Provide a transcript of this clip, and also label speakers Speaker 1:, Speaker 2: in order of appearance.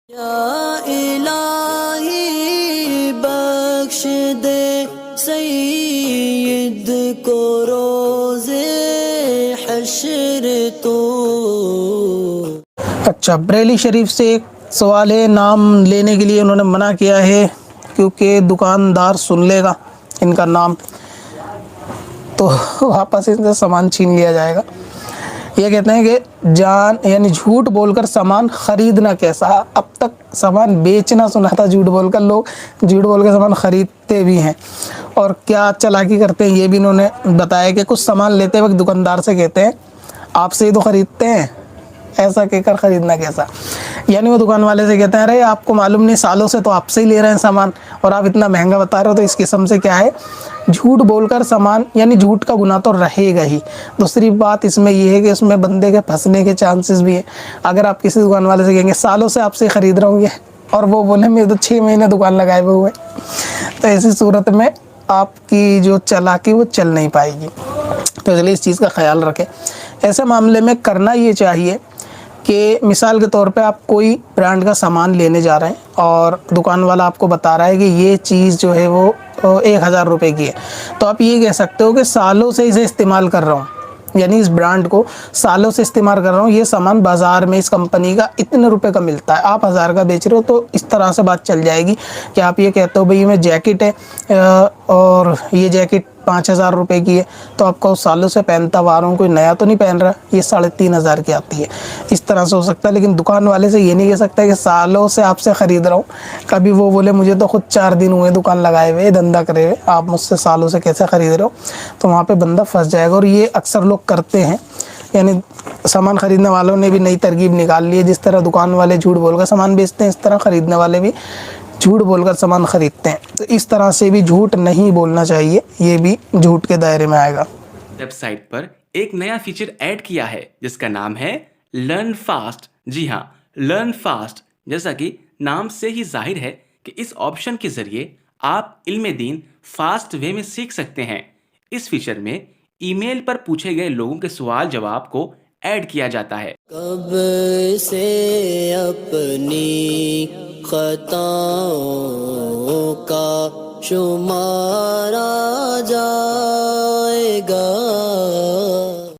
Speaker 1: या इलाही बख्श दे सईद को रोज़े हश्र तो।
Speaker 2: अच्छा, बरेली शरीफ से एक सवाल है, नाम लेने के लिए उन्होंने मना किया है क्योंकि दुकानदार सुन लेगा इनका नाम तो वापस इनसे सामान छीन लिया जाएगा। ये कहते हैं कि जान यानी झूठ बोलकर सामान खरीदना कैसा। अब तक सामान बेचना सुना था, झूठ बोलकर लोग झूठ बोल के सामान खरीदते भी हैं और क्या चालाकी करते हैं ये भी इन्होंने बताया कि कुछ सामान लेते वक्त दुकानदार से कहते हैं आपसे ही तो ख़रीदते हैं, ऐसा कहकर ख़रीदना कैसा। यानी वो दुकान वाले से कहते हैं अरे आपको मालूम नहीं, सालों से तो आपसे ही ले रहे हैं सामान और आप इतना महंगा बता रहे हो। तो इस किस्म से क्या है, झूठ बोलकर सामान यानी झूठ का गुनाह तो रहेगा ही। दूसरी बात इसमें यह है कि उसमें बंदे के फंसने के चांसेस भी है। अगर आप किसी दुकान वाले से कहेंगे सालों से आपसे ख़रीद रहा हूँ ये, और वो बोले मेरे तो 6 महीने दुकान लगाए हुए, तो ऐसी सूरत में आपकी जो चालाकी वो चल नहीं पाएगी। तो इसलिए इस चीज़ का ख्याल रखें। ऐसे मामले में करना ये चाहिए कि मिसाल के तौर पे आप कोई ब्रांड का सामान लेने जा रहे हैं और दुकान वाला आपको बता रहा है कि ये चीज़ जो है वो 1000 रुपये की है, तो आप ये कह सकते हो कि सालों से इसे इस्तेमाल कर रहा हूँ, यानी इस ब्रांड को सालों से इस्तेमाल कर रहा हूँ, ये सामान बाज़ार में इस कंपनी का इतने रुपए का मिलता है, आप 1000 का बेच रहे हो। तो इस तरह से बात चल जाएगी कि आप ये कहते हो भाई ये जैकेट है और ये जैकेट 5000 रुपये की है, तो आपका उस सालों से पहनता हुआ आ रहा हूँ, कोई नया तो नहीं पहन रहा, ये 3500 की आती है। इस तरह से हो सकता है। लेकिन दुकान वाले से ये नहीं कह सकता कि सालों से आपसे ख़रीद रहा हूँ, कभी वो बोले मुझे तो खुद 4 दिन हुए दुकान लगाए हुए धंधा करे हुए, आप मुझसे सालों से कैसे ख़रीद रहे हो, तो वहाँ पर बंदा फंस जाएगा। और ये अक्सर लोग करते हैं, यानी सामान ख़रीदने वालों ने भी नई तरकीब निकाल ली है। जिस तरह दुकान वाले झूठ बोलकर सामान बेचते हैं, इस तरह ख़रीदने वाले भी झूठ बोलकर सामान खरीदते हैं। तो इस तरह से भी झूठ नहीं बोलना चाहिए, ये भी झूठ के दायरे में आएगा।
Speaker 3: वेबसाइट पर एक नया फीचर ऐड किया है जिसका नाम है लर्न फास्ट। जी हाँ, लर्न फास्ट। जैसा कि नाम से ही जाहिर है कि इस ऑप्शन के जरिए आप इल्म दीन फास्ट वे में सीख सकते हैं। इस फीचर में ईमेल पर पूछे गए लोगों के सवाल जवाब को ऐड किया जाता है।
Speaker 1: कब से अपनी खताओं का शुमारा जाएगा।